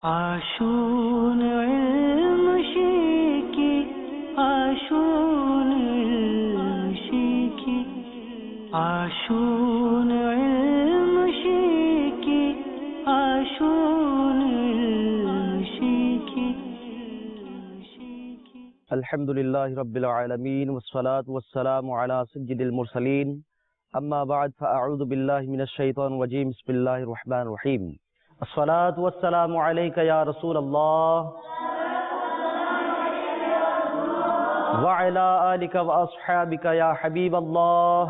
আসুন ইলম শিখি, আসুন ইলম শিখি, আসুন ইলম শিখি, আসুন ইলম শিখি। আলহামদুলিল্লাহি রাব্বিল আলামিন ওয়াসসালাতু ওয়াসসালামু আলা সাইয়্যিদিল মুরসালিন আম্মা বা'দ ফাআউযু বিল্লাহি মিনাশ শাইতানির রাজীম বিসমিল্লাহির রহমানির রহিম আসসালাতু ওয়াসসালামু আলাইকা ইয়া রাসূলুল্লাহ ওয়া আলা আলিকা ওয়া আসহাবিকা ইয়া হাবিবাল্লাহ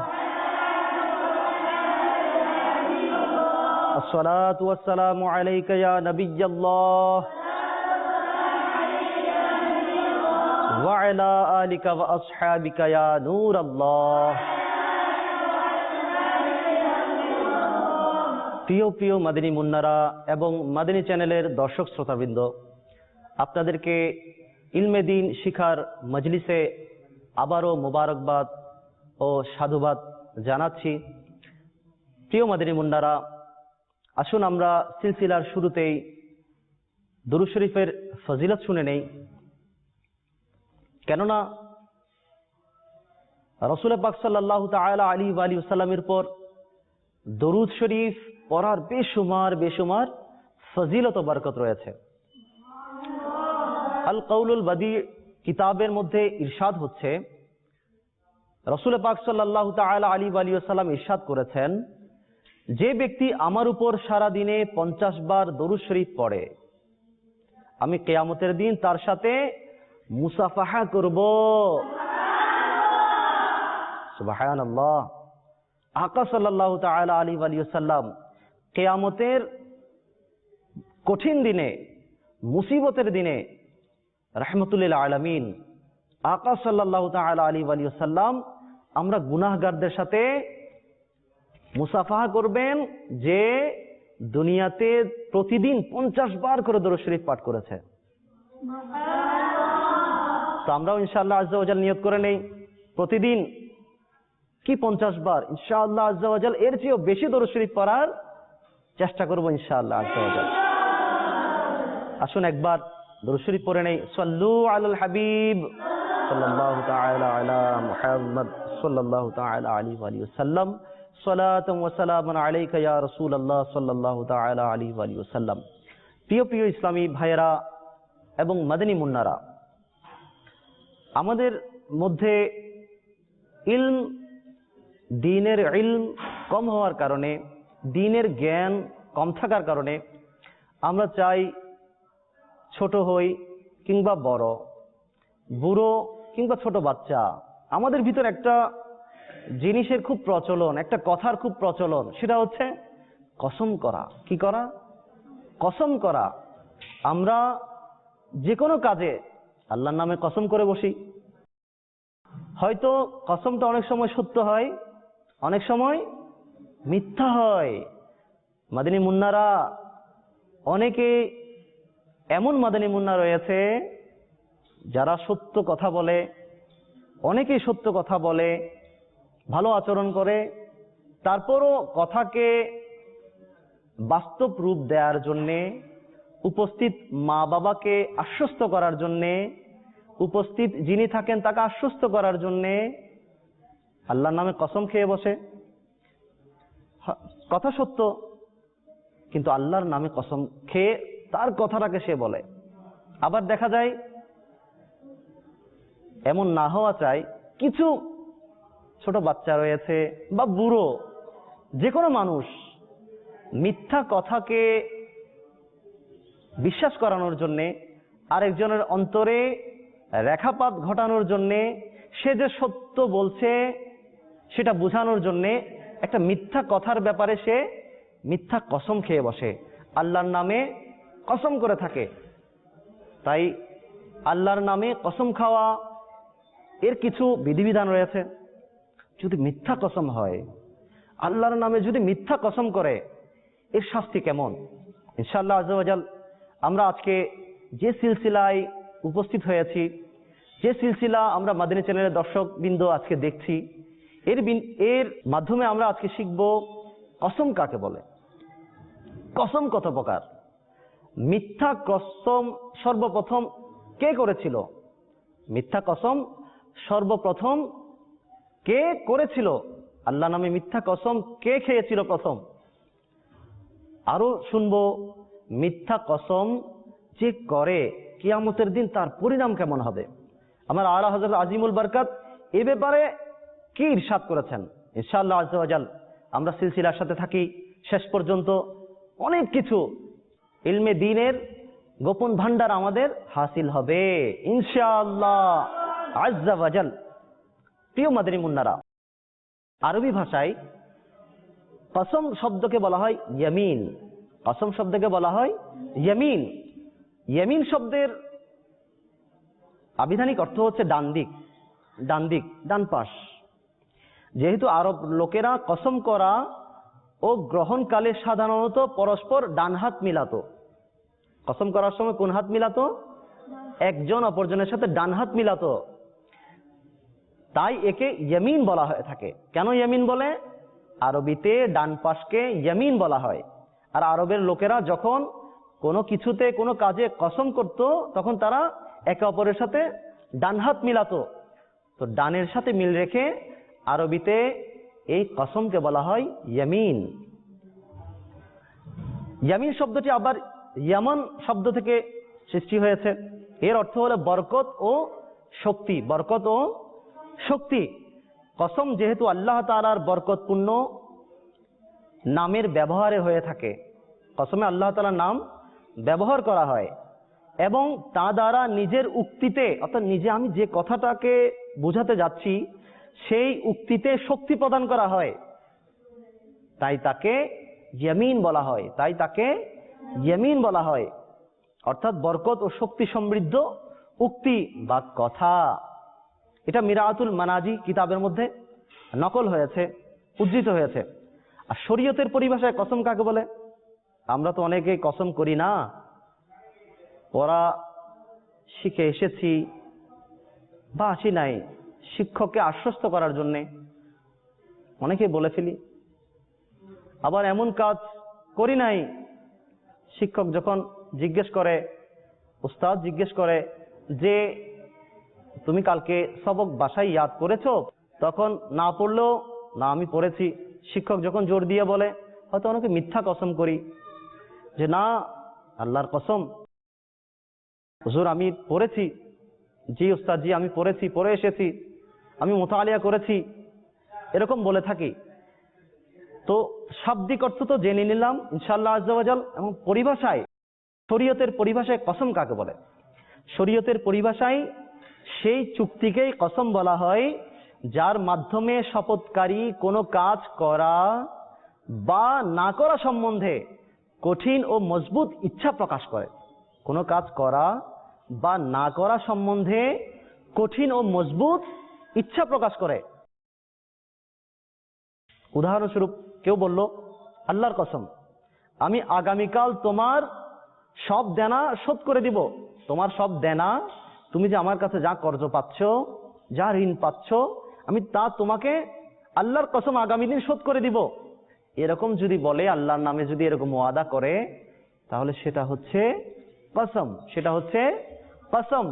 আসসালাতু ওয়াসসালামু আলাইকা ইয়া নাবিয়্যাল্লাহ وعلى آلك وأصحابك يا نور الله। প্রিয় মাদিনী মুন্নারা এবং মাদিনী চ্যানেলের দর্শক শ্রোতাবৃন্দ, আপনাদেরকে ইলমে দ্বীন শিখার মজলিসে আবারও মোবারকবাদ ও সাধুবাদ জানাচ্ছি। প্রিয় মাদিনী মুন্নারা, আসুন আমরা সিলসিলার শুরুতেই দুরূদ শরীফের ফজিলত শুনে নেই। কেননা রাসূল পাক সাল্লাল্লাহু তাআলা আলাইহি ওয়া আলিহি ওয়াসাল্লামের পর দরুদ শরীফ পড়ার বেশুমার ফজিলত ও বরকত রয়েছে। আল কাউলুল বাদী কিতাবের মধ্যে ইরশাদ হচ্ছে, রাসূল পাক সাল্লাল্লাহু তাআলা আলাইহি ওয়া আলিহি ওয়াসাল্লাম ইরশাদ করেছেন, যে ব্যক্তি আমার উপর সারা দিনে 50 বার দরুদ শরীফ পড়ে, আমি কিয়ামতের দিন তার সাথে মুসাফাহা করব। সুবহানাল্লাহ। আকা সাল্লাল্লাহু তাআলা আলাইহি ওয়া সাল্লাম কিয়ামতের কঠিন দিনে, মুসিবতের দিনে রাহমাতুল লিল আলামিন আকা সাল্লাল্লাহু তাআলা আলাইহি ওয়া সাল্লাম আমরা গুনাহগারদের সাথে মুসাফাহা করবেন, যে দুনিয়াতে প্রতিদিন 50 বার করে দরুদ শরীফ পাঠ করেছে। তো আমরাও ইনশাআল্লাহ আজ্জা ওয়া জাল নিয়ত করে নেই, প্রতিদিন কি 50 বার, ইনশাআল্লাহ আজ্জা ওয়া জাল এর চেয়েও বেশি দরুদ শরীফ পড়ার চেষ্টা করব ইনশাআল্লাহ আজ্জা ওয়া জাল। আসুন একবার দরুদ শরীফ পড়ে নেই। সাল্লু আলাল হাবিব সাল্লাল্লাহু তাআলা আলা মুহাম্মদ সাল্লাল্লাহু তাআলা আলাইহি ওয়া সাল্লাম সালাতান ওয়া সালামান আলাইকা ইয়া রাসূলুল্লাহ সাল্লাল্লাহু তাআলা আলাইহি ওয়া সাল্লাম। প্রিয় ইসলামী ভাইয়েরা এবং মাদানী মুন্নারা, আমাদের মধ্যে দ্বীনের ইলম কম হওয়ার কারণে, দ্বীনের জ্ঞান কম থাকার কারণে আমরা চাই ছোট হই কিংবা বড়, বুড়ো কিংবা ছোট বাচ্চা, আমাদের ভিতর একটা জিনিসের খুব প্রচলন, একটা কথার খুব প্রচলন, সেটা হচ্ছে কসম করা। কি করা? কসম করা। আমরা যে কোনো কাজে আল্লাহর নামে কসম করে বসি। হয়তো কসমটা অনেক সময় সত্য হয়, অনেক সময় মিথ্যা হয়। মাদানী মুন্নারা, অনেকে এমন মাদানী মুন্না রয়েছে যারা সত্য কথা বলে, অনেকেই সত্য কথা বলে, ভালো আচরণ করে, তারপরও কথাকে বাস্তব রূপ দেওয়ার জন্যে, উপস্থিত মা বাবাকে আশ্বস্ত করার জন্যে, উপস্থিত যিনি থাকেন তাকে আশ্বস্ত করার জন্যে আল্লাহর নামে কসম খেয়ে বসে। কথা সত্য, কিন্তু আল্লাহর নামে কসম খেয়ে তার কথাটাকে সে বলে। আবার দেখা যায়, এমন না হওয়া চাই, কিছু ছোট বাচ্চা রয়েছে বা বুড়ো, যে কোনো মানুষ মিথ্যা কথাকে বিশ্বাস করানোর জন্যে, আরেকজনের অন্তরে রেখাপাত ঘটানোর জন্যে, সে যে সত্য বলছে সেটা বোঝানোর জন্যে একটা মিথ্যা কথার ব্যাপারে সে মিথ্যা কসম খেয়ে বসে, আল্লাহর নামে কসম করে থাকে। তাই আল্লাহর নামে কসম খাওয়া এর কিছু বিধিবিধান রয়েছে। যদি মিথ্যা কসম হয়, আল্লাহর নামে যদি মিথ্যা কসম করে, এর শাস্তি কেমন? ইনশাআল্লাহ আজ্জা ওয়া জাল আমরা আজকে যে সিলসিলায় উপস্থিত হয়েছি, যে সিলসিলা আমরা মাদানী চ্যানেলের দর্শকবৃন্দ আজকে দেখছি, এর মাধ্যমে আমরা আজকে শিখব কসম কাকে বলে, কসম কত প্রকার। মিথ্যা কসম সর্বপ্রথম কে করেছিল? মিথ্যা কসম সর্বপ্রথম কে করেছিল? আল্লাহ নামে মিথ্যা কসম কে খেয়েছিল প্রথম? আরো শুনবো, মিথ্যা কসম যে করে কিয়ামতের দিন তার পরিণাম কেমন হবে। আমার আলা হযরত আজিমুল বরকত এ ব্যাপারে কি ইরশাদ করেছেন। ইনশাআল্লাহ আজ্জা ওয়া জাল আমরা সিলসিলার সাথে থাকি শেষ পর্যন্ত। অনেক কিছু ইলমে দ্বীনের গোপন ভান্ডার আমাদের হাসিল হবে ইনশাআল্লাহ আজ্জা ওয়া জাল। প্রিয় মাদানী মুন্নারা, আরবি ভাষায় কসম শব্দকে বলা হয় ইয়ামিন। কসম শব্দকে বলা হয় ইয়ামিন। ইয়ামিন শব্দের আবিধানিক অর্থ হচ্ছে ডান দিক, ডান দিক, ডান পাশ। যেহেতু আরব লোকেরা কসম করা ও গ্রহণকালে সাধারণত পরস্পর ডান হাত মিলাতো। কসম করার সময় কোন হাত মিলাতো? একজন অপরজনের সাথে ডান হাত মিলাতো। তাই একে ইয়ামিন বলা হয়ে থাকে। কেন ইয়ামিন বলে? আরবিতে ডান পাশকে ইয়ামিন বলা হয়। আর আরবের লোকেরা যখন কোনো কিছুতে কোনো কাজে কসম করত তখন তারা একে অপরের সাথে ডান হাত মিলাতো। তো ডানের সাথে মিল রেখে আরবিতে এই কসমকে বলা হয় ইয়ামিন। ইয়ামিন শব্দটি আবার ইয়ামান শব্দ থেকে সৃষ্টি হয়েছে। এর অর্থ হলো বরকত ও শক্তি। বরকত ও শক্তি। কসম যেহেতু আল্লাহ তাআলার বরকতপূর্ণ নামের ব্যবহারে হয়ে থাকে, কসমে আল্লাহ তাআলার নাম ব্যবহার করা হয় এবং তা দ্বারা নিজের উক্তিতে, অর্থাৎ নিজে আমি যে কথাটাকে বোঝাতে যাচ্ছি সেই উক্তিতে শক্তি প্রদান করা হয়, তাই তাকে ইয়ামিন বলা হয়। তাই তাকে ইয়ামিন বলা হয়, অর্থাৎ বরকত ও শক্তি সমৃদ্ধ উক্তি বা কথা। এটা মিরাআতুল মানাজি কিতাবের মধ্যে নকল হয়েছে, উদ্ধৃত হয়েছে। আর শরীয়তের পরিভাষায় কসম কাকে বলে? আমরা তো অনেকেই কসম করি না, পড়া শিখে এসেছি বা আসি নাই শিক্ষককে আশ্বস্ত করার জন্যে অনেকে বলে ফেলি। আবার এমন কাজ করি নাই, শিক্ষক যখন জিজ্ঞেস করে, উস্তাদ জিজ্ঞেস করে যে তুমি কালকে সবক বাসায় ইয়াদ করেছো, তখন না পড়লেও না আমি পড়েছি। শিক্ষক যখন জোর দিয়ে বলে, হয়তো অনেকে মিথ্যা কসম করি যে না আল্লাহর কসম হুজুর আমি পড়েছি, জি উস্তাদ জি আমি পড়েছি, পড়ে এসেছি, আমি মুতালিয়া করেছি, এরকম বলে থাকি। তো শাব্দিক অর্থ তো জেনে নিলাম ইনশাআল্লাহ আজ্জা ওয়া জাল। এবং পরিভাষায়, শরীয়তের পরিভাষায় কসম কাকে বলে? শরীয়তের পরিভাষায় সেই চুক্তিকেই কসম বলা হয় যার মাধ্যমে শপথকারী কোনো কাজ করা বা না করা সম্বন্ধে কঠিন ও মজবুত ইচ্ছা প্রকাশ করে। কোনো কাজ করা বা না করা সম্বন্ধে কঠিন ও মজবুত ইচ্ছা প্রকাশ করে। উদাহরণস্বরূপ কেউ বলল, আল্লাহর কসম আমি আগামীকাল তোমার সব দেনা শোধ করে দিব। তোমার সব দেনা, তুমি যে আমার কাছে যা কর্জ পাচ্ছ, যা ঋণ পাচ্ছ, আমি তা তোমাকে আল্লাহর কসম আগামী দিন শোধ করে দিব। এরকম যদি বলে, আল্লাহর নামে যদি এরকম ওয়াদা করে, তাহলে সেটা হচ্ছে কসম, সেটা হচ্ছে কসম।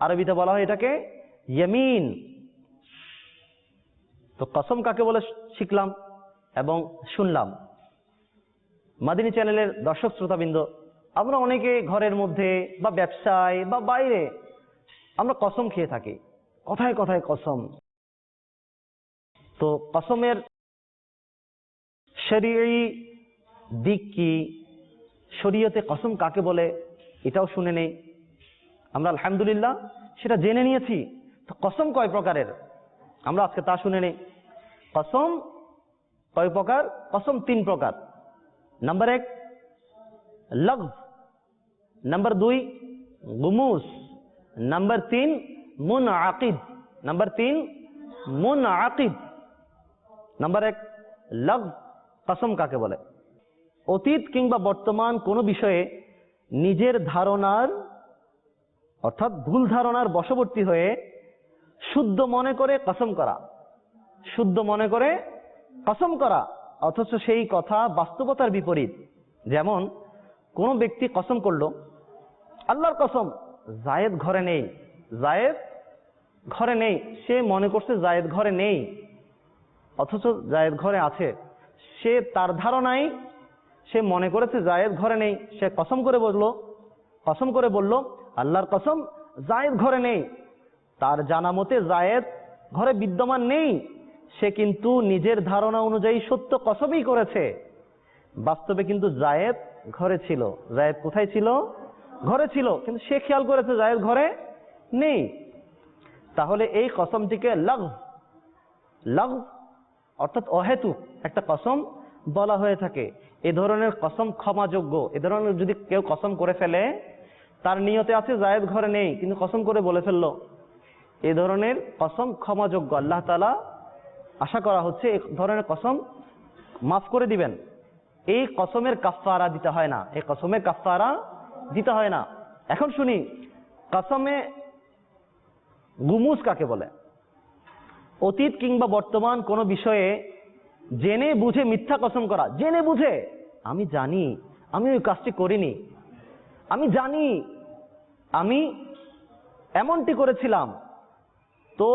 আরবিতে বলা হয় এটাকে ইয়ামিন। তো কসম কাকে বলে শিখলাম এবং শুনলাম। মাদিনী চ্যানেলের দর্শক শ্রোতাবৃন্দ, আমরা অনেকে ঘরের মধ্যে বা ব্যবসায় বা বাইরে আমরা কসম খেয়ে থাকি, কথায় কথায় কসম। তো কসমের শরীয়ী দিক কি, শরীয়তে কসম কাকে বলে এটাও শুনে নেই। আমরা আলহামদুলিল্লাহ সেটা জেনে নিয়েছি। তো কসম কয় প্রকারের আমরা আজকে তা শুনে নেই। কসম কয় প্রকার? কসম 3 প্রকার। নাম্বার 1 লফজ, নাম্বার 2 গুমুস, নাম্বার 3 মুনআকিদ। নাম্বার 3 মুনআকিদ। নাম্বার 1 লফজ, কসম কাকে বলে? অতীত কিংবা বর্তমান কোনো বিষয়ে নিজের ধারণার অর্থাৎ ভুল ধারণার বশবর্তী হয়ে শুদ্ধ মনে করে কসম করা। শুদ্ধ মনে করে কসম করা, অথচ সেই কথা বাস্তবতার বিপরীত। যেমন কোনো ব্যক্তি কসম করলো, আল্লাহর কসম জায়েদ ঘরে নেই, জায়েদ ঘরে নেই, সে মনে করছে জায়েদ ঘরে নেই, অথচ জায়েদ ঘরে আছে। সে তার ধারণায় সে মনে করেছে জায়েদ ঘরে নেই, সে কসম করে বলল আল্লাহর কসম জায়েদ ঘরে নেই। তার জানা মতে জায়েদ ঘরে বিদ্যমান নেই, সে কিন্তু নিজের ধারণা অনুযায়ী সত্য কসমই করেছে। বাস্তবে কিন্তু জায়েদ ঘরে ছিল। জায়েদ কোথায় ছিল? ঘরে ছিল, কিন্তু সে খেয়াল করেছে জায়েদ ঘরে নেই। তাহলে এই কসমটিকে লাগব অর্থাৎ অহেতুক একটা কসম বলা হয়ে থাকে। এ ধরনের কসম ক্ষমাযোগ্য। এ ধরনের যদি কেউ কসম করে ফেলে, তার নিয়তে আছে জায়েদ ঘরে নেই, কিন্তু কসম করে বলে ফেললো, এ ধরনের কসম ক্ষমাযোগ্য। আল্লাহ তাআলা আশা করা হচ্ছে এই ধরনের কসম মাফ করে দিবেন। এই কসমের কাফফারা দিতে হয় না, এই কসমের কাফফারা দিতে হয় না। এখন শুনি, কসমে গুমুস কাকে বলে? অতীত কিংবা বর্তমান কোনো বিষয়ে জেনে বুঝে মিথ্যা কসম করা। জেনে বুঝে, আমি জানি আমি ওই কাজটি করিনি, আমি জানি আমি এমনটি করেছিলাম, তো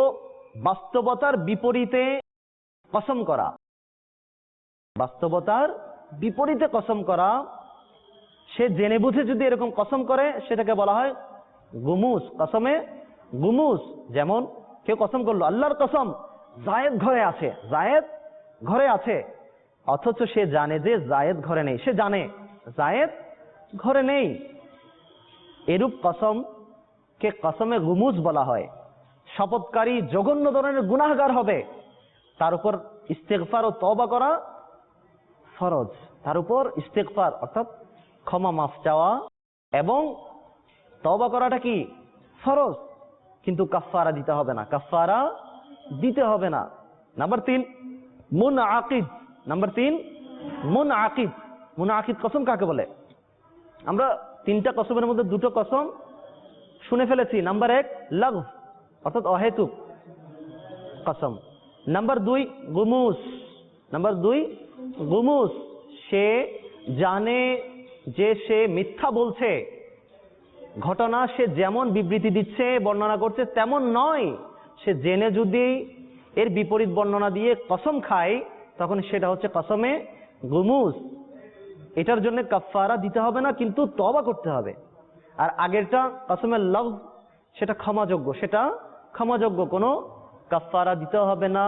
বাস্তবতার বিপরীতে কসম করা, বাস্তবতার বিপরীতে কসম করা, সে জেনে বুঝে যদি এরকম কসম করে সেটাকে বলা হয় গুমুস, কসমে গুমুস। যেমন কেউ কসম করলো, আল্লাহর কসম জায়েদ ঘরে আছে, জায়েদ ঘরে আছে, অথচ সে জানে যে জায়েদ ঘরে নেই, সে জানে জায়েদ ঘরে নেই। এরূপ কসম কে কসমে গুমুস বলা হয়। শপথকারী জঘন্য ধরনের গুনাহগার হবে, তার উপর ইস্তেগফার ও তওবা করা ফরজ। তার উপর ইস্তেগফার অর্থাৎ ক্ষমা মাফ চাওয়া এবং তওবা করাটা কি ফরজ, কিন্তু কাফফারা দিতে হবে না, কাফফারা দিতে হবে না। নাম্বার 3 মুনআকিদ। নাম্বার 3 মুনআকিদ। মুনআকিদ কসম কাকে বলে? আমরা 3টা কসমের মধ্যে 2টো কসম শুনে ফেলেছি। নাম্বার 1 লাগব অর্থাৎ অহেতুক কসম। নাম্বার 2 গুমুস। নাম্বার 2 গুমুস, সে জানে যে সে মিথ্যা বলছে, ঘটনা সে যেমন বিবৃতি দিচ্ছে বর্ণনা করছে তেমন নয়, সে জেনে যদি এর বিপরীত বর্ণনা দিয়ে কসম খায় তখন সেটা হচ্ছে কসমে গুমুস। এটার জন্য কাফফারা দিতে হবে না, কিন্তু তওবা করতে হবে। আর আগেরটা কসমে লাগব, সেটা ক্ষমাযোগ্য, সেটা ক্ষমাযোগ্য, কোনো কাফফারা দিতে হবে না।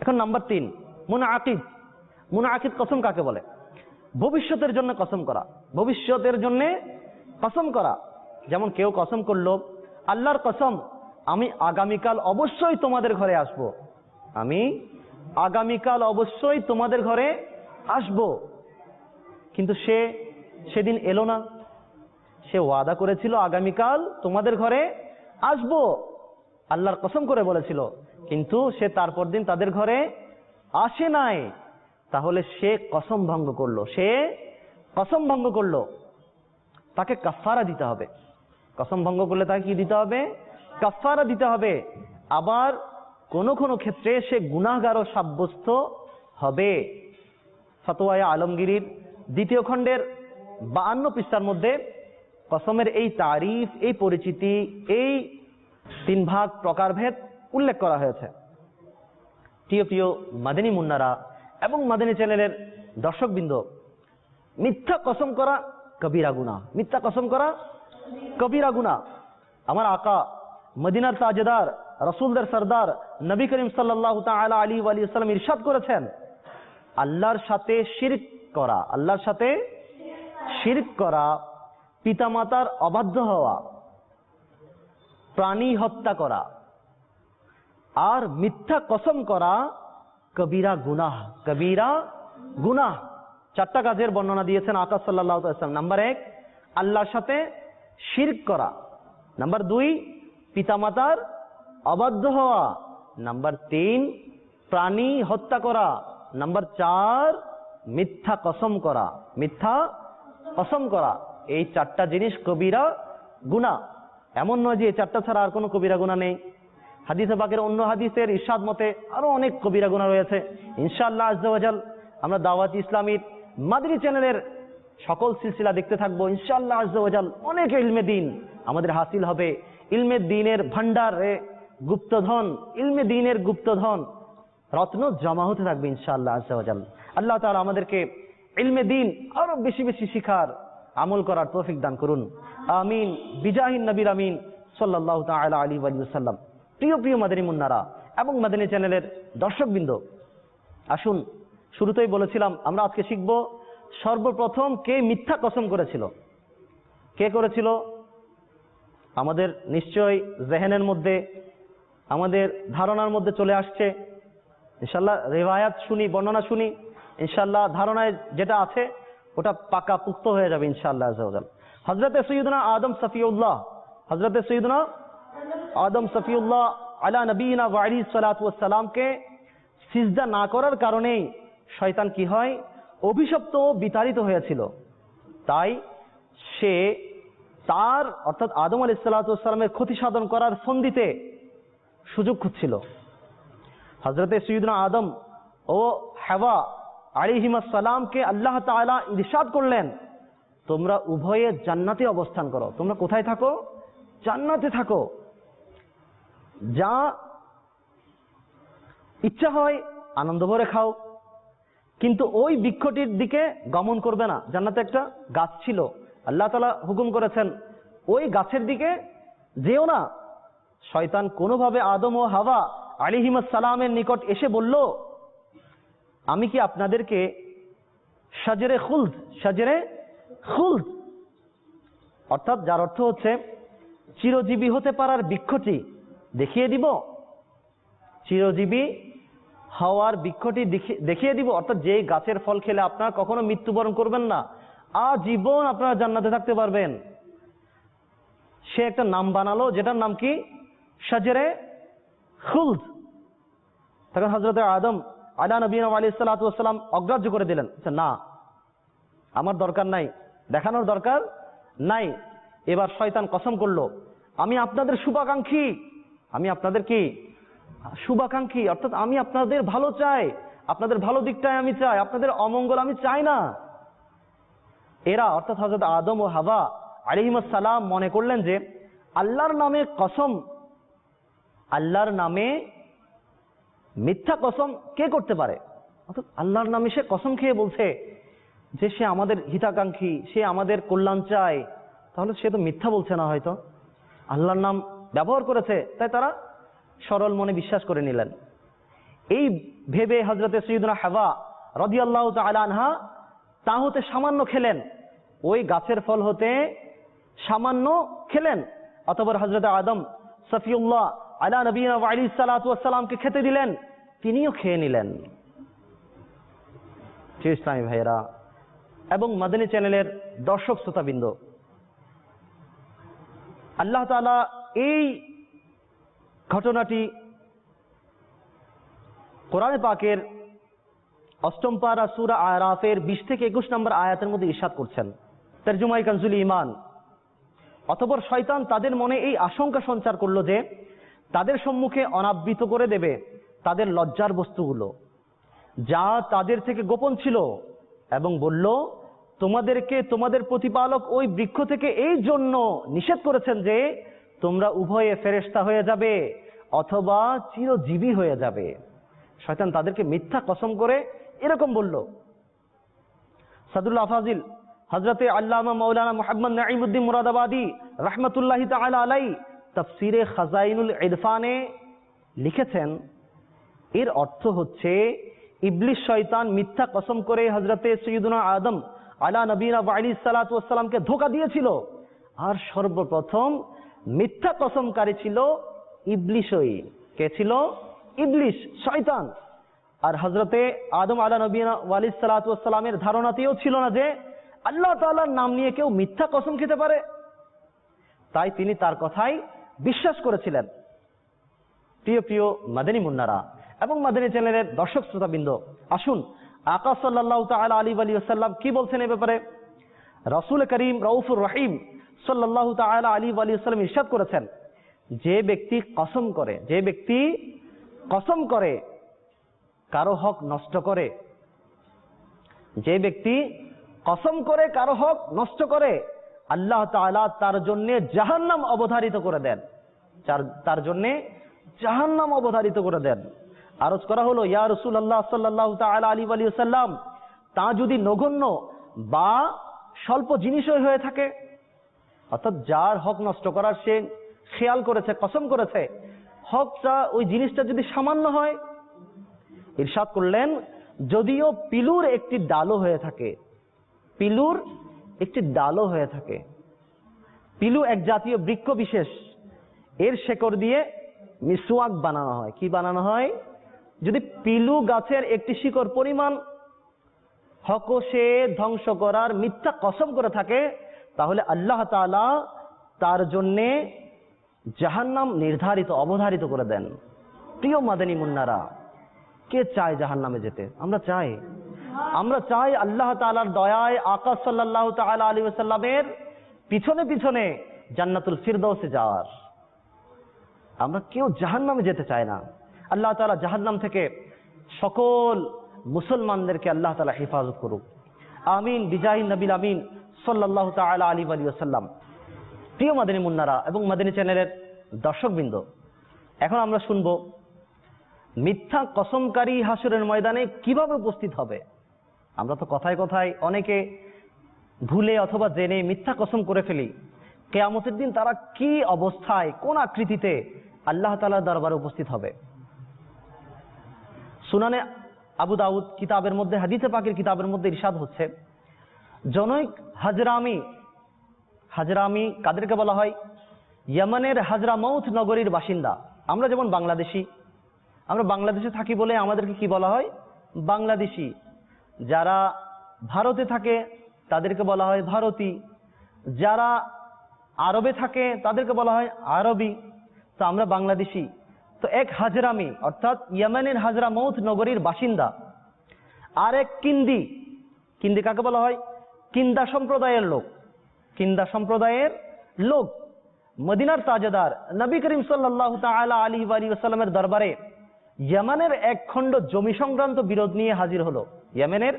এখন নাম্বার 3 মুনআকিদ। মুনআকিদ কসম কাকে বলে? ভবিষ্যতের জন্য কসম করা, ভবিষ্যতের জন্য কসম করা। যেমন কেউ কসম করলো, আল্লাহর কসম আমি আগামীকাল অবশ্যই তোমাদের ঘরে আসব, আমি আগামীকাল অবশ্যই তোমাদের ঘরে আসব, কিন্তু সে সেদিন এলো না। সে ওয়াদা করেছিল আগামীকাল তোমাদের ঘরে আসব, আল্লাহর কসম করে বলেছিল, কিন্তু সে তারপর দিন তাদের ঘরে আসে নাই। তাহলে সে কসম ভঙ্গ করলো, সে কসম ভঙ্গ করলো, তাকে কাফফারা দিতে হবে। কসম ভঙ্গ করলে তাকে কি দিতে হবে? কাফফারা দিতে হবে। আবার কোন কোন ক্ষেত্রে সে গুনাহগারও সাব্যস্ত হবে। ফতোয়া আলমগীরির 2য় খণ্ডের 52 পৃষ্ঠার মধ্যে কসমের এই তারিফ, এই পরিচিতি, এই 3 ভাগ প্রকারভেদ উল্লেখ করা হয়েছে। প্রিয় প্রিয় মাদানী মুন্নারা এবং মাদানী চ্যানেলের দর্শকবৃন্দ, মিথ্যা কসম করা কবিরা গুনাহ, মিথ্যা কসম করা কবিরা গুনাহ। আমার আকা মদিনার তাজদার, রাসূলদের সরদার নবী করিম সাল্লাল্লাহু তাআলা আলাইহি ওয়া সাল্লাম ইরশাদ করেছেন, আল্লাহর সাথে শিরক করা, আল্লাহর সাথে শিরক করা, পিতামাতার অবাধ্য হওয়া, প্রাণী হত্যা করা আর মিথ্যা কসম করা কবিরা গুনাহ, কবিরা গুনাহ। 4টা কাজের বর্ণনা দিয়েছেন আকা সাল্লাল্লাহু আলাইহি ওয়াসাল্লাম। নাম্বার 1 আল্লাহর সাথে শিরক করা, নাম্বার 2 পিতামাতার অবাধ্য হওয়া, নাম্বার 3 প্রাণী হত্যা করা, নাম্বার 4 মিথ্যা কসম করা, মিথ্যা কসম করা। এই 4টা জিনিস কবিরা গুনাহ। এমন নয় যে এই 4টা ছাড়া আর কোনো কবিরা গুনাহ নেই। হাদিসে পাকের অন্য হাদিসের ইরশাদ মতে আরো অনেক কবিরা গুনাহ রয়েছে। ইনশাআল্লাহ আজ্জা ওয়া জাল আমরা দাওয়াত ইসলামীর মাদানী চ্যানেলের সকল সিলসিলা দেখতে থাকবো, ইনশাআল্লাহ আজ্জা ওয়া জাল অনেক ইলমে দিন আমাদের হাসিল হবে। ইলমে দিনের ভান্ডারে গুপ্তধন, ইলমে দিনের গুপ্তধন রত্ন জমা হতে থাকবে ইনশাআল্লাহ আজ্জা ওয়া জাল। আল্লাহ তাআলা আমাদেরকে ইলমে দিন আরো বেশি বেশি শিখার, আমল করার তৌফিক দান করুন। আমিন বিজাহিন নবীর আমিন সাল্লাল্লাহু তাআলা আলাইহি ওয়া সাল্লাম। প্রিয় প্রিয় মাদানী মুন্নারা এবং মাদানী চ্যানেলের দর্শকবৃন্দ, আসুন শুরুতেই বলেছিলাম আমরা আজকে শিখব সর্বপ্রথম কে মিথ্যা কসম করেছিল। কে করেছিল? আমাদের নিশ্চয়ই জেহেনের মধ্যে, আমাদের ধারণার মধ্যে চলে আসছে। ইনশাআল্লাহ রিওয়ায়াত শুনি, বর্ণনা শুনি, ইনশাআল্লাহ ধারণায় যেটা আছে ওটা পাকা পুক্ত হয়ে যাবে ইনশাআল্লাহ আজ্জা ওয়া জাল। হযরতে সৈয়দনা আদম সফিউল্লাহ, হযরতে সৈয়দনা আদম সফিউল্লাহ আলা নবীনা ওয়া আলাইহিস সালাতু ওয়াস সালামকে সিজদা না করার কারণেই শয়তান কি হয়? অভিশপ্ত ও বিতাড়িত হয়েছিল। তাই সে তার অর্থাৎ আদম আলাইহিস সালাতু ওয়াস সালামের ক্ষতি সাধন করার ফন্দিতে সুযোগ খুঁজছিল। হযরতে সৈয়দনা আদম ও হাওয়া আলাইহিমাস সালামকে আল্লাহ তাআলা ইরশাদ করলেন, তোমরা উভয়ে জান্নাতে অবস্থান করো। তোমরা কোথায় থাকো? জান্নাতে থাকো। যা ইচ্ছা হয় আনন্দ ভরে খাও, কিন্তু ওই বৃক্ষটির দিকে গমন করবে না। জান্নাতে একটা গাছ ছিল, আল্লাহ তাআলা হুকুম করেছেন ওই গাছের দিকে যেও না। শয়তান কোনোভাবে আদম ও হাওয়া আলাইহিমাস সালামের নিকট এসে বলল, আমি কি আপনাদেরকে শাজরে খুলদ অর্থাৎ যার অর্থ হচ্ছে চিরজীবী হতে পারার বৃক্ষটি দেখিয়ে দিব? চিরজীবী হওয়ার বৃক্ষটি দেখিয়ে দিব, অর্থাৎ যে গাছের ফল খেলে আপনারা কখনো মৃত্যুবরণ করবেন না, আজীবন আপনারা জান্নাতে থাকতে পারবেন। সে একটা নাম বানালো, যেটার নাম কি? শাজরে খুলদ। তখন হযরত আদম আলা নবীনা ওয়া আলাইহিস সালাতু ওয়াস সালাম অগ্রাহ্য করে দিলেন, না আমার দরকার নাই, দেখানোর দরকার নাই। এবার শয়তান কসম করলো, আমি আপনাদের শুভাকাঙ্ক্ষী, আমি আপনাদের কি শুভাকাঙ্ক্ষী, অর্থাৎ আমি আপনাদের ভালো চাই, আপনাদের ভালো দিকটাই আমি চাই, আপনাদের অমঙ্গল আমি চাই না। এরা অর্থাৎ হযরত আদম ও হাওয়া আলাইহিমাস সালাম মনে করলেন যে আল্লাহর নামে কসম, আল্লাহর নামে মিথ্যা কসম কে করতে পারে? অর্থাৎ আল্লাহর নামে সে কসম খেয়ে বলছে যে সে আমাদের হিতাকাঙ্ক্ষী, সে আমাদের কল্যাণ চায়, তাহলে সে তো মিথ্যা বলছে না, হয়তো আল্লাহর নাম ব্যবহার করেছে। তাই তারা সরল মনে বিশ্বাস করে নিলেন। এই ভেবে হযরতে সৈয়দনা হাওয়া রাদিয়াল্লাহু তাআলা আনহা তা হতে সামান্য খেলেন, ওই গাছের ফল হতে সামান্য খেলেন। অতঃপর হযরত আদম সফিউল্লাহ আলা নবীনা ওয়া আলাইহিস সালাতু ওয়াস সালামকে খেতে দিলেন, তিনিও খেয়ে নিলেন। ইসলামী ভাইয়েরা এবং মাদানী চ্যানেলের দর্শক শ্রোতাবৃন্দ, আল্লাহ তাআলা এই ঘটনাটি কোরআনে পাকের ৮ম পারা সূরা আরাফের ২০ থেকে ২১ নম্বর আয়াতের মধ্যে ইরশাদ করছেন। তরজুমায়ে কানজুল ঈমান। অতঃপর শয়তান তাদের মনে এই আশঙ্কা সঞ্চার করলো যে তাদের সম্মুখে অনাবৃত করে দেবে তাদের লজ্জার বস্তুগুলো, যা তাদের থেকে গোপন ছিল, এবং বলল, তোমাদেরকে তোমাদের প্রতিপালক ওই বৃক্ষ থেকে এই জন্য নিষেধ করেছেন যে তোমরা উভয়ে ফেরেশতা হয়ে যাবে অথবা চিরজীবী হয়ে যাবে। শয়তান তাদেরকে মিথ্যা কসম করে এরকম বলল। সাদুল আফাজিল হযরতে আল্লামা মাওলানা মুহাম্মদ নাঈমউদ্দিন মুরাদাবাদী রাহমাতুল্লাহি তাআলা আলাইহি তাফসীরে খাজাইনুল ইরফানে লিখেছেন, এর অর্থ হচ্ছে ইবলিস শয়তান মিথ্যা কসম করে হযরতে সৈয়দনা আদম আলা নবীনা ওয়া আলাইহিস সালাতু ওয়াস সালামকে ধোঁকা দিয়েছিল, আর সর্বপ্রথম মিথ্যা কসমকারী ছিল ইবলিসই। কে ছিল? ইবলিস, শয়তান। আর হযরতে আদম আলা নবীনা ওয়া আলাইহিস সালাতু ওয়াস সালামের ধারণাতেও ছিল না যে আল্লাহ তাআলার নাম নিয়ে কেউ মিথ্যা কসম খেতে পারে, তাই তিনি তার কথাই বিশ্বাস করেছিলেন। প্রিয় প্রিয় মাদানী মুন্নারা এবং মাদানী চ্যানেলের দর্শক শ্রোতাবৃন্দ, আসুন আকা সাল্লাল্লাহু তাআলা আলাইহি ওয়াসাল্লাম কি বলছেন এ ব্যাপারে। রাসূল করিম রাউফুর রহিম সাল্লাল্লাহু তাআলা আলাইহি ওয়াসাল্লাম ইরশাদ করেছেন, যে ব্যক্তি কসম করে কারো হক নষ্ট করে, যে ব্যক্তি কসম করে কারো হক নষ্ট করে, আল্লাহ তাআলা তার জন্য জাহান্নাম অবধারিত করে দেন, তার জন্য জাহান্নাম অবধারিত করে দেন। আরজ করা হলো, ইয়া রাসূলুল্লাহ সাল্লাল্লাহু তাআলা আলাইহি ওয়া সাল্লাম, তা যদি নগণ্য বা স্বল্প জিনিসই হয়ে থাকে, অর্থাৎ যার হক নষ্ট করার সে খেয়াল করেছে, কসম করেছে, হকটা ওই জিনিসটা যদি সামান্য হয়, ইরশাদ করলেন যদিও পিলুর একটি ডালও হয়ে থাকে, পিলুর একটি ডালও হয়ে থাকে। পিলু এক জাতীয় বৃক্ষ বিশেষ, এর শেকড় দিয়ে মিসওয়াক বানানো হয়। কি বানানো হয়? যদি পিলু গাছের একটি শিকড় পরিমাণ হক সে ধ্বংস করার মিথ্যা কসম করে থাকে, তাহলে আল্লাহ তাআলা তার জন্যে জাহান্নাম নির্ধারিত অবধারিত করে দেন। প্রিয় মাদানী মুন্নারা, কে চায় জাহান্নামে যেতে? আমরা চাই। আমরা চাই আল্লাহ তাআলার দয়ায় আকা সাল্লাল্লাহু তাআলা আলাইহি ওয়াসাল্লামের পিছনে পিছনে জান্নাতুল ফিরদৌসে যাওয়ার। আমরা কেউ জাহান্নামে যেতে চায় না। আল্লাহ তাআলা জাহান্নাম থেকে সকল মুসলমানদেরকে আল্লাহ তাআলা হেফাজত করুক, আমিন বিজাহি নবীল আমিন সাল্লাল্লাহু তাআলা আলাইহি ওয়াসাল্লাম। প্রিয় মাদানী মুন্নারা এবং মাদানী চ্যানেলের দর্শকবৃন্দ, এখন আমরা শুনবো মিথ্যা কসমকারী হাসরের ময়দানে কিভাবে উপস্থিত হবে। আমরা তো কথায় কথায় অনেকে ভুলে অথবা জেনে মিথ্যা কসম করে ফেলি। কিয়ামতের দিন তারা কি অবস্থায়, কোন আকৃতিতে আল্লাহ তাআলার দরবারে উপস্থিত হবে। সুনানে আবু দাউদ কিতাবের মধ্যে, হাদিসে পাকের কিতাবের মধ্যে ইরশাদ হচ্ছে, জনৈক হাজরামি, হাজরামি কাদেরকে বলা হয়? ইয়েমেনের হাজরামৌত নগরীর বাসিন্দা। আমরা যেমন বাংলাদেশি, আমরা বাংলাদেশে থাকি বলে আমাদেরকে কি বলা হয়? বাংলাদেশি। যারা ভারতে থাকে তাদেরকে বলা হয় ভারতী, যারা আরবে থাকে তাদেরকে বলা হয় আরবি। তো আমরা বাংলাদেশি। তো এক হাজরামি অর্থাৎ ইয়েমেনের হাজরামৌত নগরীর বাসিন্দা, আর এক কিন্দি। কিন্দি কাকে বলা হয়? কিন্দা সম্প্রদায়ের লোক। কিন্দা সম্প্রদায়ের লোক মদিনার তাজেদার নবী করিম সাল্লাল্লাহু তাআলা আলাইহি ওয়া সাল্লামের দরবারে ইয়েমেনের এক খণ্ড জমি সংক্রান্ত বিরোধ নিয়ে হাজির হলো। ইয়েমেনের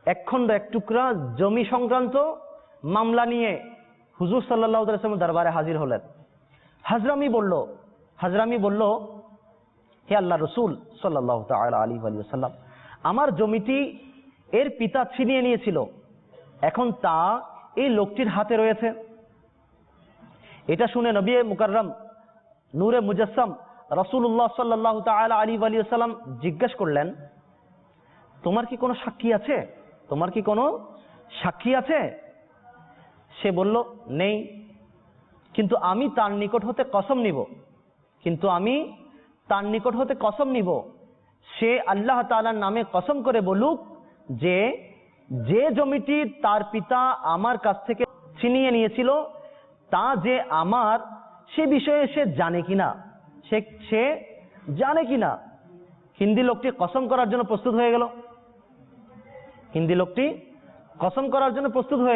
এক খণ্ড, এক টুকরা জমি সংক্রান্ত মামলা নিয়ে হুজুর সাল্লাল্লাহু আলাইহি ওয়াসাল্লামের দরবারে হাজির হলেন। হাজরামি বলল, হে আল্লাহ রসুল সাল্লাল্লাহু তাআলা আলাইহি ওয়া সাল্লাম, আমার জমিটি এর পিতা ছিনিয়ে নিয়েছিল, এখন তা এই লোকটির হাতে রয়েছে। এটা শুনে নবী মুকাররম নূরে মুজাসসাম রাসূলুল্লাহ সাল্লাল্লাহু তাআলা আলাইহি ওয়া সাল্লাম জিজ্ঞেস করলেন, তোমার কি কোনো সাক্ষী আছে? তোমার কি কোনো সাক্ষী আছে? সে বলল, নেই, কিন্তু আমি তার নিকট হতে কসম নিব, সে আল্লাহ তাআলার নামে কসম করে বলুক যে যে জমিটি তার পিতা আমার কাছ থেকে ছিনিয়ে নিয়েছিল তা যে আমার, সে বিষয়ে সে জানে কিনা, সে জানে কিনা। হিন্দি লোকটি কসম করার জন্য প্রস্তুত হয়ে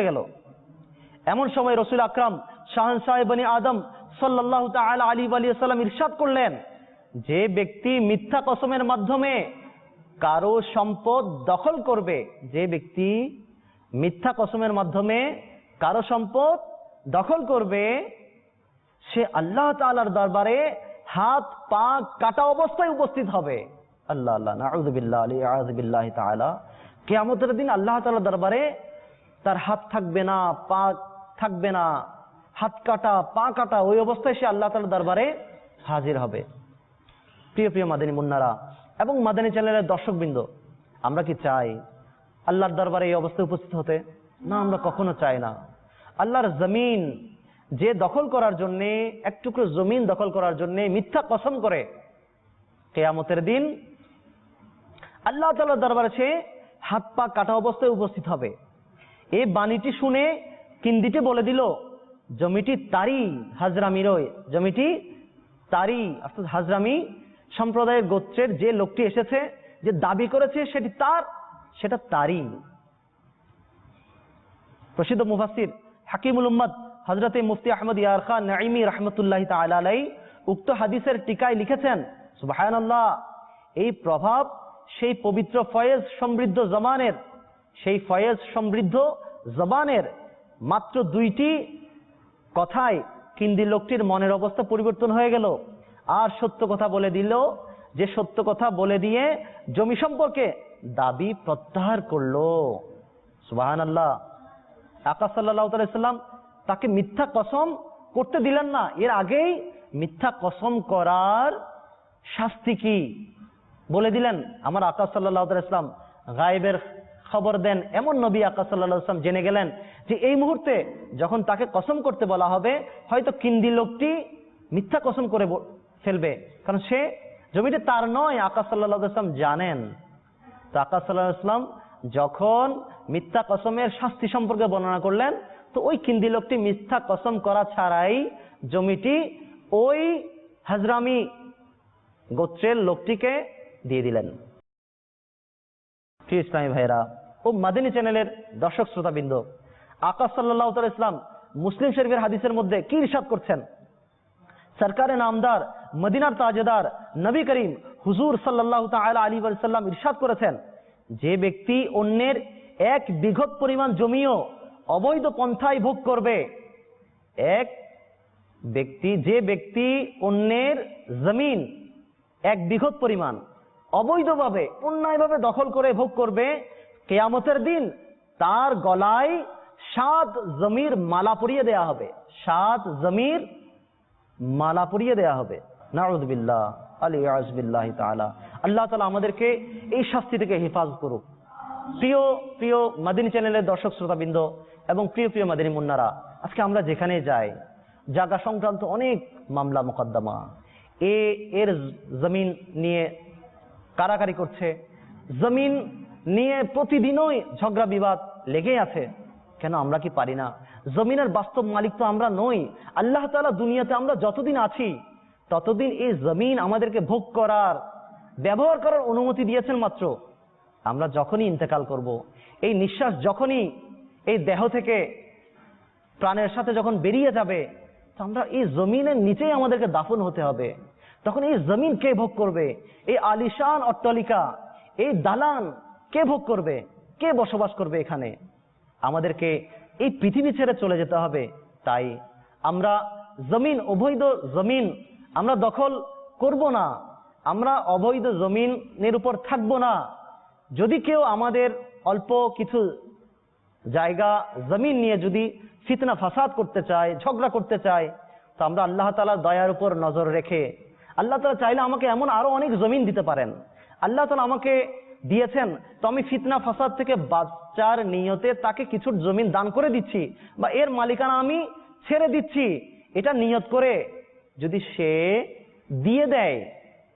গেল। এমন সময় রাসূল আকরাম শাহনশাহ বনি আদম সাল্লাল্লাহু তাআলা আলাইহি ওয়া সাল্লাম ইরশাদ করলেন, যে ব্যক্তি মিথ্যা কসমের মাধ্যমে কারো সম্পদ দখল করবে, যে ব্যক্তি মিথ্যা কসমের মাধ্যমে কারো সম্পদ দখল করবে, সে আল্লাহ তাআলার দরবারে হাত পা কাটা অবস্থায় উপস্থিত হবে। আল্লাহ আল্লাহ, নাউযুবিল্লাহ, লিআযবিল্লাহি তাআলা। কিয়ামতের দিন আল্লাহ তাআলার দরবারে তার হাত থাকবে না, পা থাকবে না, হাত কাটা পা কাটা, ওই অবস্থায় সে আল্লাহ তাআলার দরবারে হাজির হবে। প্রিয় মাদানী মুন্নারা এবং মাদানী চ্যানেলের দর্শকবৃন্দ, আমরা কি চাই আল্লাহর দরবারে এই অবস্থায় উপস্থিত হতে? না, আমরা কখনো চাই না। আল্লাহর জমিন যে দখল করার জন্য, এক টুকরো জমিন দখল করার জন্য মিথ্যা কসম করে, কিয়ামতের দিন আল্লাহ তাআলার দরবারে সে হাত পা কাটা অবস্থায় উপস্থিত হবে। এই বাণীটি শুনে কিন্দিটি বলে দিল, জমিটি তারই, হাজরামিরই জমিটি তারই, অর্থাৎ হাজরামি সম্প্রদায়ের গোত্রের যে লোকটি এসেছে, যে দাবি করেছে সেটা তারই। প্রসিদ্ধ মুফাসসির হাকিমুল উম্মাত হযরতে মুফতি আহমদ ইয়ার খান নাঈমি রাহমাতুল্লাহি তাআলা আলাইহি উক্ত হাদিসের টিকায় লিখেছেন, সুবহানাল্লাহ, এই প্রভাব সেই পবিত্র ফয়েজ সমৃদ্ধ জমানের সেই ফয়েজ সমৃদ্ধ জবানের মাত্র 2টি কথায় কিন্দি লোকটির মনের অবস্থা পরিবর্তন হয়ে গেল, আর সত্য কথা বলে দিল, যে সত্য কথা বলে দিয়ে জমি সম্পর্কে দাবি প্রত্যাহার করলো। সুবহানাল্লাহ। আকা সাল্লাল্লাহু আলাইহি সাল্লাম তাকে মিথ্যা কসম করতে দিলেন না। এর আগেই মিথ্যা কসম করার শাস্তি কি বলে দিলেন। আমার আকা সাল্লাল্লাহু আলাইহি সাল্লাম গায়েবের খবর দেন এমন নবী আকা সাল্লাল্লাহু আলাইহি সাল্লাম জেনে গেলেন যে এই মুহূর্তে যখন তাকে কসম করতে বলা হবে, হয়তো কিন্দি লোকটি মিথ্যা কসম করে ফেলবে, কারণ সে জমিটা তার নয়। আকা সাল্লাল্লাহু আলাইহি সাল্লাম জানেন। তো আকা সাল্লাল্লাহু আলাইহি সাল্লাম যখন মিথ্যা কসমের শাস্তি সম্পর্কে বর্ণনা করলেন, তো ওই কিন্দি লোকটি মিথ্যা কসম করা ছাড়াই জমিটি ওই হাজরামি গোত্রের লোকটিকে দিয়ে দিলেন। প্রিয় ইসলামী ভাইরা ও মাদানী চ্যানেলের দর্শক শ্রোতাবৃন্দ, আকা সাল্লাল্লাহু আলাইহি সাল্লাম মুসলিম শরীফের হাদিসের মধ্যে কি ইরশাদ করছেন? সরকারে নামদার, মদিনার তাজেদার নবী করিম হুজুর সাল্লাল্লাহু তাআলা আলাইহি ওয়াসাল্লাম ইরশাদ করেছেন, যে ব্যক্তি অন্যের 1 বিঘত পরিমাণ জমিও অবৈধ পন্থায় ভোগ করবে, যে ব্যক্তি অন্যের জমিন 1 বিঘত পরিমাণ অবৈধভাবে অন্যায়ভাবে দখল করে ভোগ করবে, কিয়ামতের দিন তার গলায় 7 জমির মালা পরিয়ে দেয়া হবে। 7 জমির মালা পরিয়ে দেয়া হবে। নাউযু বিল্লাহ, আলিয়াযু বিল্লাহি তাআলা। আল্লাহ তাআলা আমাদেরকে এই শাস্তি থেকে হেফাজত করুক। প্রিয় প্রিয় মাদানী চ্যানেলের দর্শক শ্রোতাবৃন্দ এবং প্রিয় প্রিয় মাদানী মুন্নারা, আজকে আমরা যেখানে যাই জায়গা সংক্রান্ত অনেক মামলা মোকদ্দমা, এর জমিন নিয়ে কারাকারি করছে, জমিন নিয়ে প্রতিদিনই ঝগড়া বিবাদ লেগেই আছে। কেন আমরা কি পারি না? জমিনের বাস্তব মালিক তো আমরা নই। আল্লাহ তাআলা দুনিয়াতে আমরা যতদিন আছি ততদিন এই জমিন আমাদেরকে ভোগ করার, ব্যবহার করার অনুমতি দিয়েছেন মাত্র। আমরা যখনই ইন্তেকাল করব, এই নিঃশ্বাস যখনই এই দেহ থেকে প্রাণের সাথে যখন বেরিয়ে যাবে, তো আমরা এই জমিনের নিচেই আমাদেরকে দাফন হতে হবে। তখন এই জমিন কে ভোগ করবে? এই আলিশান অট্টালিকা, এই দালান কে ভোগ করবে? কে বসবাস করবে এখানে? আমাদেরকে এই পৃথিবী ছেড়ে চলে যেতে হবে। তাই আমরা জমিন, অবৈধ জমিন আমরা দখল করব না, আমরা অবৈধ জমিনের উপর থাকবো না। যদি কেউ আমাদের অল্প কিছু জায়গা জমিন নিয়ে যদি ফিতনা ফাসাদ করতে চায়, ঝগড়া করতে চায়, তো আমরা আল্লাহ তাআলার দয়ার উপর নজর রেখে, আল্লাহ তাআলা চাইলে আমাকে এমন আরো অনেক জমিন দিতে পারেন। আল্লাহ তাআলা আমাকে দিয়েছেন, তো আমি ফিতনা ফাসাদ থেকে বাঁচার নিয়তে তাকে কিছু জমিন দান করে দিচ্ছি, বা এর মালিকানা আমি ছেড়ে দিচ্ছি, এটা নিয়ত করে যদি সে দিয়ে দেয়,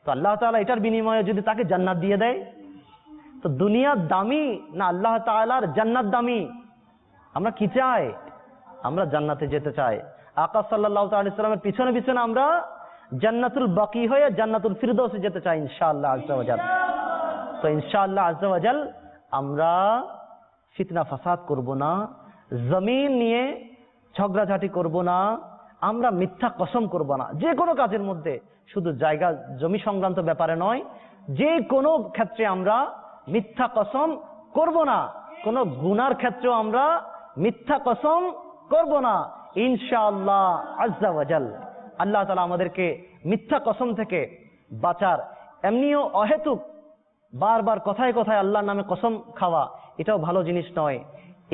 তো আল্লাহ তাআলা এটার বিনিময়ে যদি তাকে জান্নাত দিয়ে দেয়, তো দুনিয়ার দামি না আল্লাহ তাআলার জান্নাত দামি? আমরা কি চাই? আমরা জান্নাতে যেতে চাই। আকা সাল্লাল্লাহু তাআলা আলাইহি সাল্লামের পিছনে পিছনে আমরা জান্নাতুল বাকি হয়ে জান্নাতুল ফিরদৌসে যেতে চাই ইনশাআল্লাহ আযজা ওয়া জাল। তো ইনশাআল্লাহ আযজা ওয়া জাল আমরা ফিতনা ফাসাদ করব না, জমিন নিয়ে ঝগড়াঝাটি করব না, আমরা মিথ্যা কসম করব না। যে কোনো কাজের মধ্যে, শুধু জায়গা জমি সংক্রান্ত ব্যাপারে নয়, যে কোনো ক্ষেত্রে আমরা মিথ্যা কসম করব না। কোনো গুনার ক্ষেত্রেও আমরা মিথ্যা কসম করব না ইনশাআল্লাহ আযজা ওয়া জাল। আল্লাহ তাআলা আমাদেরকে মিথ্যা কসম থেকে বাঁচার, এমনিও অহেতুক বারবার কথায় কথায় আল্লাহর নামে কসম খাওয়া, এটাও ভালো জিনিস নয়।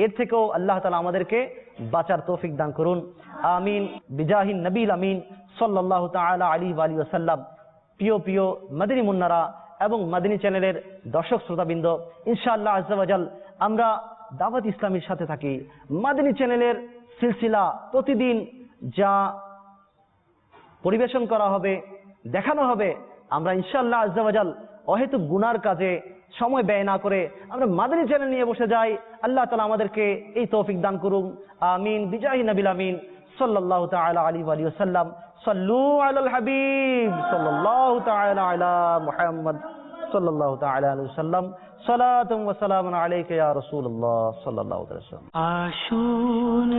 এর থেকেও আল্লাহ তাআলা আমাদেরকে বাঁচার তৌফিক দান করুন। আমিন বিজাহিন নবীল আমিন সাল্লাল্লাহু তাআলা আলাইহি ওয়া আলিহি ওয়াসাল্লাম। প্রিয় প্রিয় মাদানী মুন্নারা এবং মাদানী চ্যানেলের দর্শক শ্রোতাবৃন্দ, ইনশাআল্লাহ আযজা ওয়া জাল আমরা দাওয়াত ইসলামীর সাথে থাকি। মাদানী চ্যানেলের সিলসিলা প্রতিদিন যা পরিবেশন করা হবে, দেখানো হবে, আমরা ইনশাআল্লাহ আযজা ওয়া জাল অহেতুক গুনার কাজে সময় ব্যয় না করে আমরা মাদানী চ্যানেল নিয়ে বসে যাই। আল্লাহ তাআলা আমাদেরকে এই তৌফিক দান করুন। আমিন বিজাহি নবীল আমিন সাল্লাল্লাহু তাআলা আলাইহি ওয়া আলিহি ওয়াসাল্লাম। সাল্লু আলাল হাবিব সাল্লাল্লাহু তাআলা আলা মুহাম্মদ সাল্লাল্লাহু তাআলা আলাইহি ওয়াসাল্লাম। সালাতুন ওয়া সালামুন আলাইকা ইয়া রাসূলুল্লাহ সাল্লাল্লাহু আলাইহি ওয়াসাল্লাম। আসুন